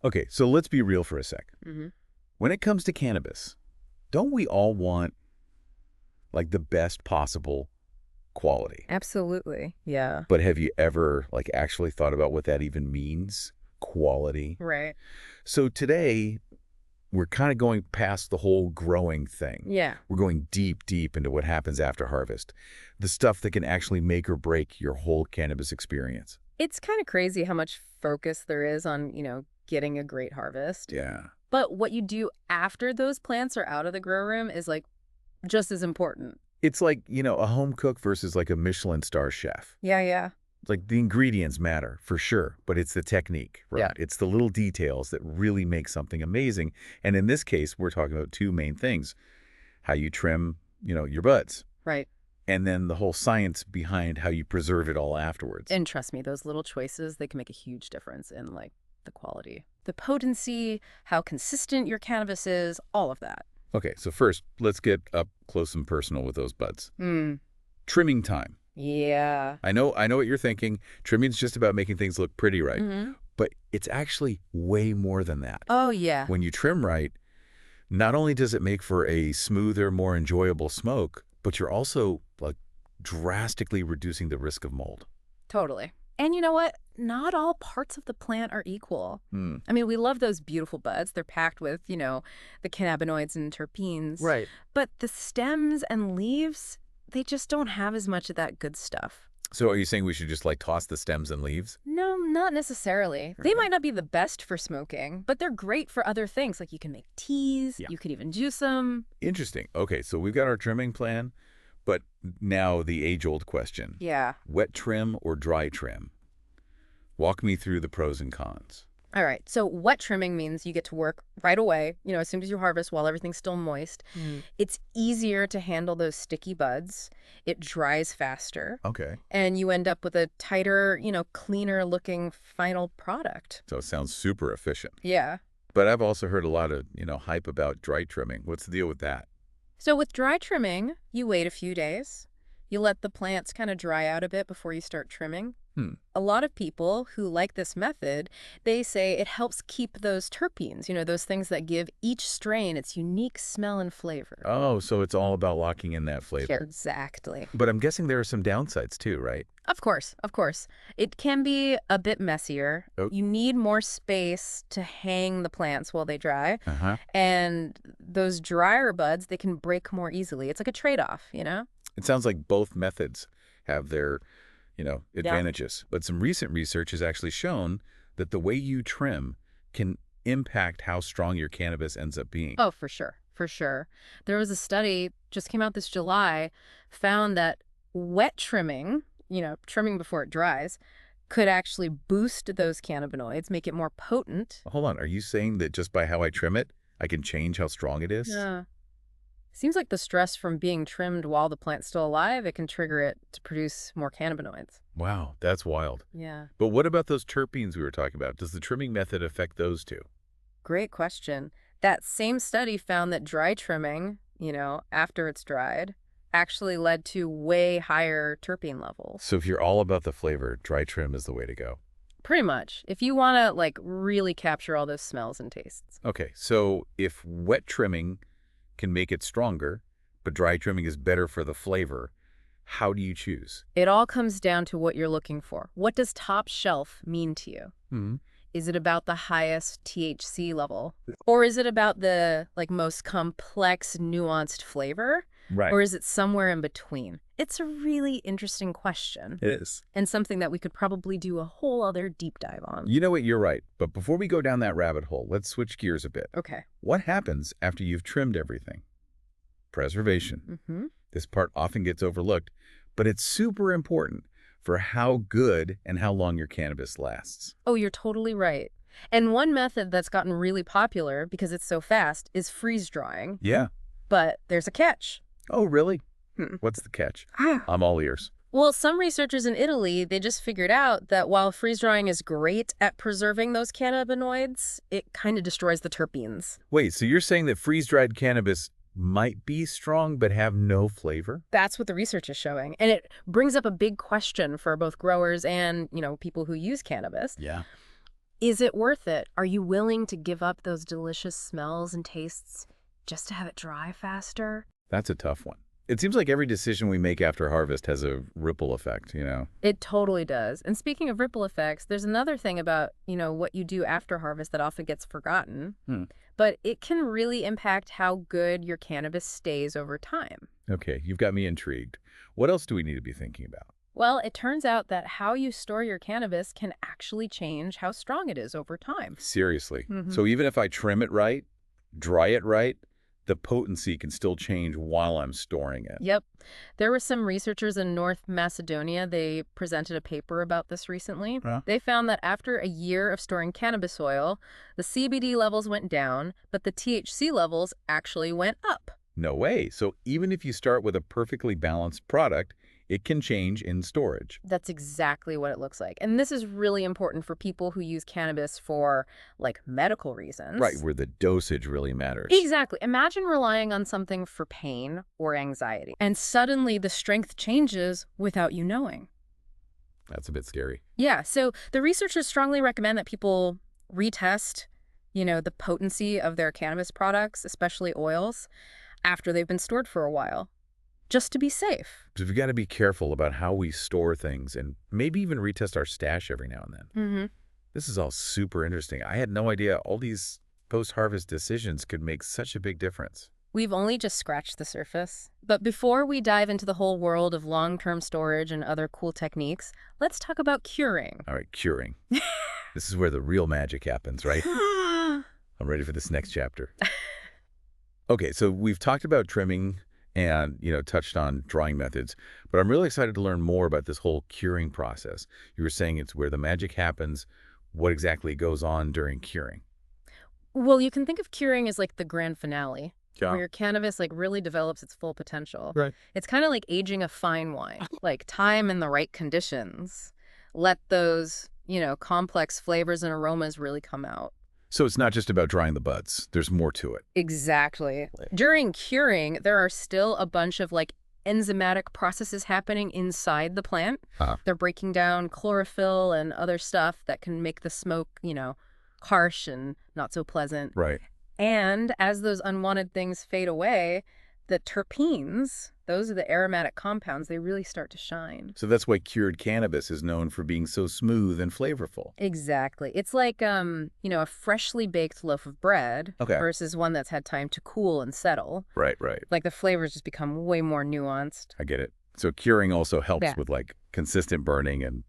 Okay, so let's be real for a sec. Hmm. When it comes to cannabis, don't we all want like the best possible quality? Absolutely. Yeah. But have you ever like actually thought about what that even means? Quality. Right. So today, we're kind of going past the whole growing thing. Yeah. We're going deep, deep into what happens after harvest. The stuff that can actually make or break your whole cannabis experience. It's kind of crazy how much focus there is on, getting a great harvest. Yeah. But what you do after those plants are out of the grow room is like just as important. It's like, a home cook versus like a Michelin star chef. Yeah, yeah. Like the ingredients matter for sure, but it's the technique, right? Yeah. It's the little details that really make something amazing. And in this case, we're talking about two main things: how you trim, your buds, Right. and then the whole science behind how you preserve it all afterwards. And trust me, those little choices, they can make a huge difference in like the quality, the potency, how consistent your cannabis is, all of that. Okay, so first, let's get up close and personal with those buds. Hmm. Trimming time. Yeah. I know what you're thinking. Trimming's just about making things look pretty, right? Hmm. But it's actually way more than that. Oh, yeah. When you trim right, not only does it make for a smoother, more enjoyable smoke, but you're also like drastically reducing the risk of mold. Totally. And you know what? Not all parts of the plant are equal. Hmm. I mean, we love those beautiful buds. They're packed with, the cannabinoids and terpenes. Right. But the stems and leaves, they just don't have as much of that good stuff. So are you saying we should just like toss the stems and leaves? No, not necessarily. They might not be the best for smoking, but they're great for other things. Like you can make teas, Yeah. you could even juice them. Interesting. Okay, so we've got our trimming plan, but now the age-old question. Yeah. Wet trim or dry trim? Walk me through the pros and cons. All right. So wet trimming means you get to work right away, as soon as you harvest while everything's still moist. It's easier to handle those sticky buds. It dries faster. Okay. And you end up with a tighter, cleaner looking final product. So it sounds super efficient. Yeah. But I've also heard a lot of, hype about dry trimming. What's the deal with that? So with dry trimming, you wait a few days. You let the plants kind of dry out a bit before you start trimming. A lot of people who like this method, they say it helps keep those terpenes, those things that give each strain its unique smell and flavor. Oh, so it's all about locking in that flavor. Exactly. But I'm guessing there are some downsides too, right? Of course, of course. It can be a bit messier. Oh. You need more space to hang the plants while they dry. Uh-huh. And those drier buds, they can break more easily. It's like a trade-off, It sounds like both methods have their, advantages. But some recent research has actually shown that the way you trim can impact how strong your cannabis ends up being. Oh, for sure. For sure. There was a study just came out this July, found that wet trimming, trimming before it dries, could actually boost those cannabinoids, make it more potent. Hold on. Are you saying that just by how I trim it, I can change how strong it is? Yeah. Seems like the stress from being trimmed while the plant's still alive, it can trigger it to produce more cannabinoids. Wow, that's wild. Yeah. But what about those terpenes we were talking about? Does the trimming method affect those too? Great question. That same study found that dry trimming, after it's dried, actually led to way higher terpene levels. So if you're all about the flavor, dry trim is the way to go. Pretty much. If you want to, really capture all those smells and tastes. Okay, so if wet trimming can make it stronger, but dry trimming is better for the flavor, how do you choose? It all comes down to what you're looking for. What does top shelf mean to you? Mm-hmm. Is it about the highest THC level? Or is it about the most complex, nuanced flavor? Right. Or is it somewhere in between? It's a really interesting question. It is. And something that we could probably do a whole other deep dive on. You know what? You're right. But before we go down that rabbit hole, let's switch gears a bit. Okay. What happens after you've trimmed everything? Preservation. Mm-hmm. This part often gets overlooked, but it's super important for how good and how long your cannabis lasts. Oh, you're totally right. And one method that's gotten really popular because it's so fast is freeze drying. Yeah. But there's a catch. Oh, really? Hmm. What's the catch? I'm all ears. Well, some researchers in Italy, they just figured out that while freeze drying is great at preserving those cannabinoids, it kind of destroys the terpenes. Wait, so you're saying that freeze-dried cannabis might be strong but have no flavor? That's what the research is showing. And it brings up a big question for both growers and, people who use cannabis. Yeah. Is it worth it? Are you willing to give up those delicious smells and tastes just to have it dry faster? That's a tough one. It seems like every decision we make after harvest has a ripple effect, you know? It totally does. And speaking of ripple effects, there's another thing about, what you do after harvest that often gets forgotten. But it can really impact how good your cannabis stays over time. Okay, you've got me intrigued. What else do we need to be thinking about? Well, it turns out that how you store your cannabis can actually change how strong it is over time. Seriously. So even if I trim it right, dry it right, the potency can still change while I'm storing it. Yep. There were some researchers in North Macedonia. They presented a paper about this recently. Huh? They found that after a year of storing cannabis oil, the CBD levels went down, but the THC levels actually went up. No way. So even if you start with a perfectly balanced product, it can change in storage. That's exactly what it looks like. And this is really important for people who use cannabis for, medical reasons. Right, where the dosage really matters. Exactly. Imagine relying on something for pain or anxiety, and suddenly the strength changes without you knowing. That's a bit scary. Yeah, so the researchers strongly recommend that people retest, the potency of their cannabis products, especially oils, after they've been stored for a while, just to be safe. So we've got to be careful about how we store things and maybe even retest our stash every now and then. This is all super interesting. I had no idea all these post-harvest decisions could make such a big difference. We've only just scratched the surface. But before we dive into the whole world of long-term storage and other cool techniques, let's talk about curing. All right, curing. This is where the real magic happens, right? I'm ready for this next chapter. Okay, so we've talked about trimming and, touched on drying methods, but I'm really excited to learn more about this whole curing process. You were saying it's where the magic happens. What exactly goes on during curing? Well, you can think of curing as like the grand finale, Yeah. where your cannabis really develops its full potential. Right. It's kind of like aging a fine wine, like time and the right conditions. Let those, complex flavors and aromas really come out. So it's not just about drying the buds. There's more to it. Exactly. During curing, there are still a bunch of enzymatic processes happening inside the plant. They're breaking down chlorophyll and other stuff that can make the smoke, harsh and not so pleasant. Right. And as those unwanted things fade away, the terpenes, those are the aromatic compounds, they really start to shine. So that's why cured cannabis is known for being so smooth and flavorful. Exactly. It's like, a freshly baked loaf of bread versus one that's had time to cool and settle. Right. Like the flavors just become way more nuanced. I get it. So curing also helps with consistent burning and,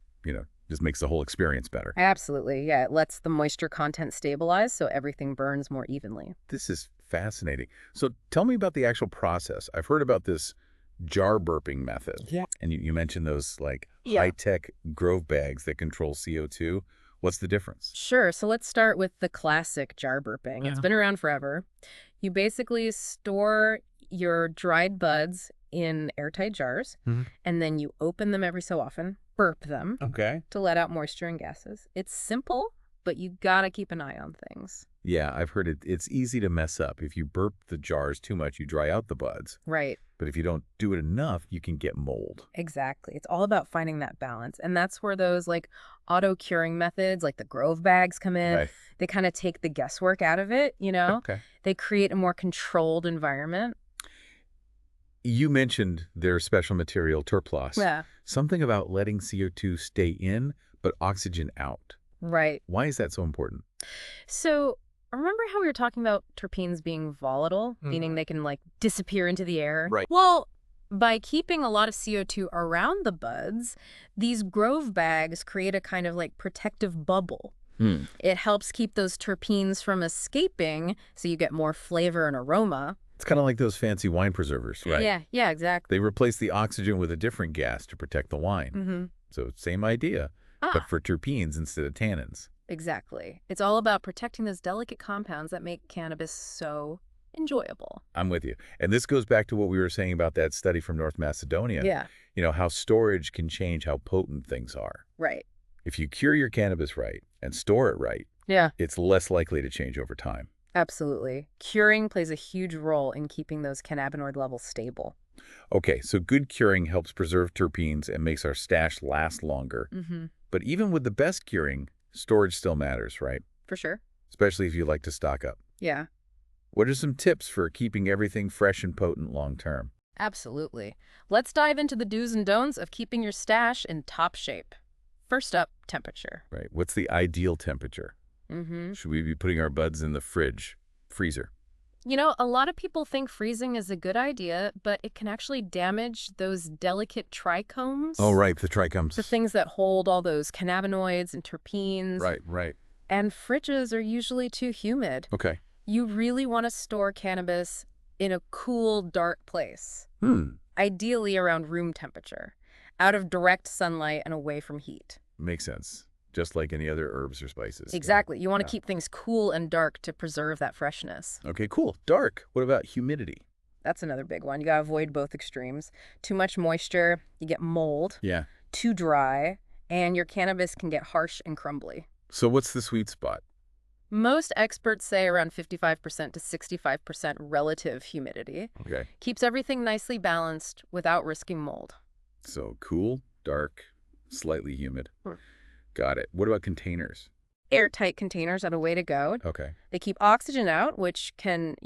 just makes the whole experience better. Absolutely. Yeah. It lets the moisture content stabilize so everything burns more evenly. This is fascinating. So tell me about the actual process. I've heard about this jar burping method. Yeah. And you mentioned those high-tech grove bags that control CO2. What's the difference? Sure. So let's start with the classic jar burping. It's been around forever. You basically store your dried buds in airtight jars, and then you open them every so often, burp them to let out moisture and gases. It's simple, but you gotta keep an eye on things. Yeah, I've heard it's easy to mess up. If you burp the jars too much, you dry out the buds. Right. But if you don't do it enough, you can get mold. Exactly. It's all about finding that balance. And that's where those auto curing methods, like the grove bags, come in. Right. They kind of take the guesswork out of it, They create a more controlled environment. You mentioned their special material, terpenes. Yeah. Something about letting CO2 stay in, but oxygen out. Right. Why is that so important? So remember how we were talking about terpenes being volatile, meaning they can disappear into the air? Right. Well, by keeping a lot of CO2 around the buds, these grove bags create a kind of protective bubble. It helps keep those terpenes from escaping, so you get more flavor and aroma. It's kind of like those fancy wine preservers, right? Yeah, exactly. They replace the oxygen with a different gas to protect the wine. So same idea, but for terpenes instead of tannins. Exactly. It's all about protecting those delicate compounds that make cannabis so enjoyable. I'm with you. And this goes back to what we were saying about that study from North Macedonia. Yeah. How storage can change how potent things are. Right. If you cure your cannabis right and store it right, it's less likely to change over time. Absolutely. Curing plays a huge role in keeping those cannabinoid levels stable. Okay, so good curing helps preserve terpenes and makes our stash last longer. But even with the best curing, Storage still matters, right? For sure. Especially if you like to stock up. Yeah. What are some tips for keeping everything fresh and potent long term? Absolutely. Let's dive into the do's and don'ts of keeping your stash in top shape. First up, temperature. Right. What's the ideal temperature? Should we be putting our buds in the freezer? You know, a lot of people think freezing is a good idea, but it can actually damage those delicate Oh, trichomes, right. The the trichomes. things that hold all those cannabinoids and terpenes. Right, right. And fridges are usually too humid. Okay. You really want to store cannabis in a cool, dark place, ideally around room temperature, out of direct sunlight and away from heat. Makes sense. Just like any other herbs or spices. Exactly. You want to Yeah. keep things cool and dark to preserve that freshness. Okay, cool. Dark. What about humidity? That's another big one. You got to avoid both extremes. Too much moisture, you get mold. Yeah. Too dry, and your cannabis can get harsh and crumbly. So what's the sweet spot? Most experts say around 55% to 65% relative humidity. Okay. Keeps everything nicely balanced without risking mold. So cool, dark, slightly humid. Hmm. Got it. What about containers? Airtight containers are the way to go. Okay. They keep oxygen out, which can,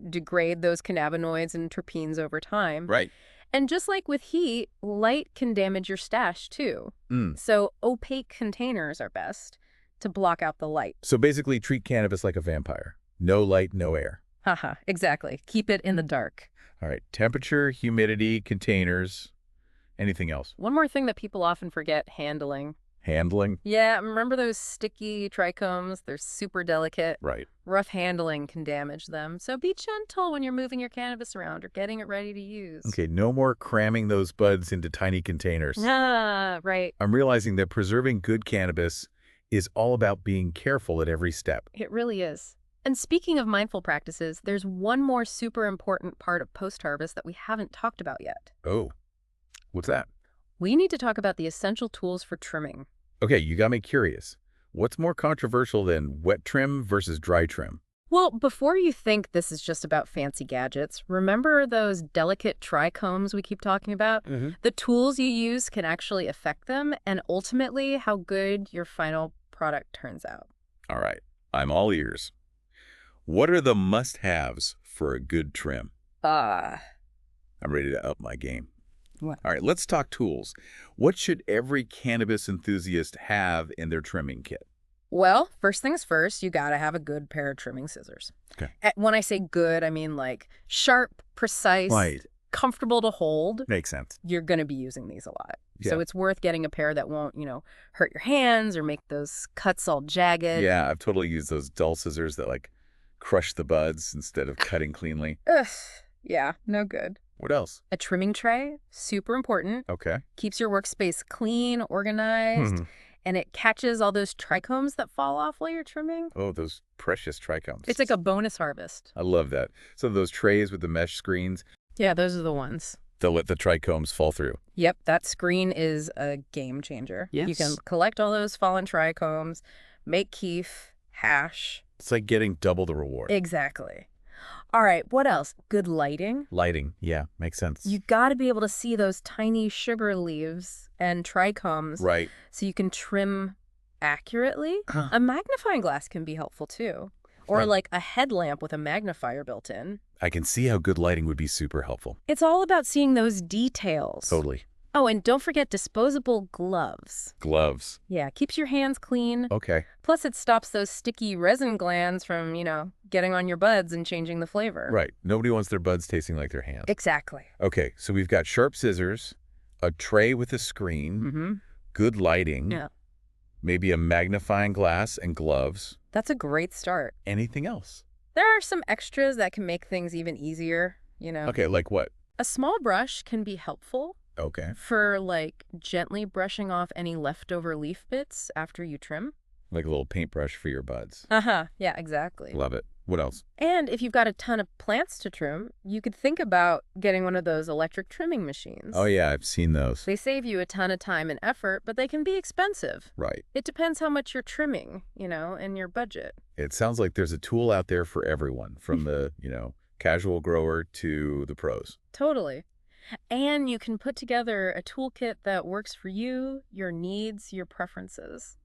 degrade those cannabinoids and terpenes over time. Right. And just like with heat, light can damage your stash too. So opaque containers are best to block out the light. So basically treat cannabis like a vampire. No light, no air. Haha, exactly. Keep it in the dark. All right. Temperature, humidity, containers. Anything else? One more thing that people often forget, handling. Handling? Yeah, remember those sticky trichomes? They're super delicate. Right. Rough handling can damage them. So be gentle when you're moving your cannabis around or getting it ready to use. Okay, no more cramming those buds into tiny containers. Ah, right. I'm realizing that preserving good cannabis is all about being careful at every step. It really is. And speaking of mindful practices, there's one more super important part of post-harvest that we haven't talked about yet. Oh, what's that? We need to talk about the essential tools for trimming. Okay, you got me curious. What's more controversial than wet trim versus dry trim? Well, before you think this is just about fancy gadgets, remember those delicate trichomes we keep talking about? The tools you use can actually affect them and ultimately how good your final product turns out. All right, I'm all ears. What are the must-haves for a good trim? I'm ready to up my game. What? All right, let's talk tools. What should every cannabis enthusiast have in their trimming kit? Well, first things first, you gotta have a good pair of trimming scissors. Okay. When I say good, I mean like sharp, precise, Right. comfortable to hold. Makes sense. You're gonna be using these a lot. Yeah. So it's worth getting a pair that won't, hurt your hands or make those cuts all jagged. Yeah, I've totally used those dull scissors that crush the buds instead of cutting cleanly. Ugh. Yeah, no good. What else? A trimming tray, super important. Okay. Keeps your workspace clean, organized, and it catches all those trichomes that fall off while you're trimming. Oh, those precious trichomes. It's like a bonus harvest. I love that. So those trays with the mesh screens, Yeah, those are the ones. they'll let the trichomes fall through. Yep, that screen is a game changer. Yes. You can collect all those fallen trichomes, make keef, hash. It's like getting double the reward. Exactly. All right, what else? Good lighting. Lighting, yeah, makes sense. You got to be able to see those tiny sugar leaves and trichomes Right. so you can trim accurately. A magnifying glass can be helpful too. Or Right. like a headlamp with a magnifier built in. I can see how good lighting would be super helpful. It's all about seeing those details. Totally. Oh, and don't forget disposable gloves. Gloves. Yeah, keeps your hands clean. Okay. Plus, it stops those sticky resin glands from, getting on your buds and changing the flavor. Right. Nobody wants their buds tasting like their hands. Exactly. Okay, so we've got sharp scissors, a tray with a screen, good lighting, Yeah. maybe a magnifying glass and gloves. That's a great start. Anything else? There are some extras that can make things even easier, Okay, like what? A small brush can be helpful Okay. for, gently brushing off any leftover leaf bits after you trim. Like a little paintbrush for your buds. Uh-huh. Yeah, exactly. Love it. What else? And if you've got a ton of plants to trim, you could think about getting one of those electric trimming machines. Oh, yeah, I've seen those. They save you a ton of time and effort, but they can be expensive. Right. It depends how much you're trimming, and your budget. It sounds like there's a tool out there for everyone, from the, casual grower to the pros. Totally. And you can put together a toolkit that works for you, your needs, your preferences.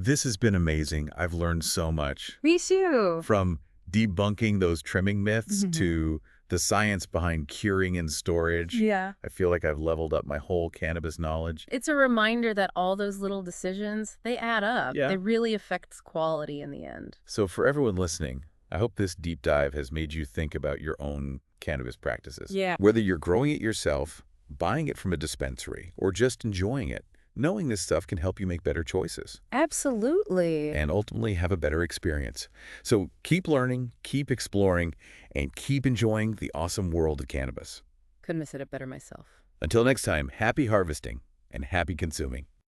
This has been amazing. I've learned so much. Me too. From debunking those trimming myths to the science behind curing and storage. Yeah. I feel like I've leveled up my whole cannabis knowledge. It's a reminder that all those little decisions, they add up. Yeah. They really affect quality in the end. So for everyone listening, I hope this deep dive has made you think about your own cannabis practices. Yeah. Whether you're growing it yourself, buying it from a dispensary, or just enjoying it, knowing this stuff can help you make better choices Absolutely. and ultimately have a better experience. So keep learning, keep exploring, and keep enjoying the awesome world of cannabis. Couldn't have said it better myself. Until next time, happy harvesting and happy consuming.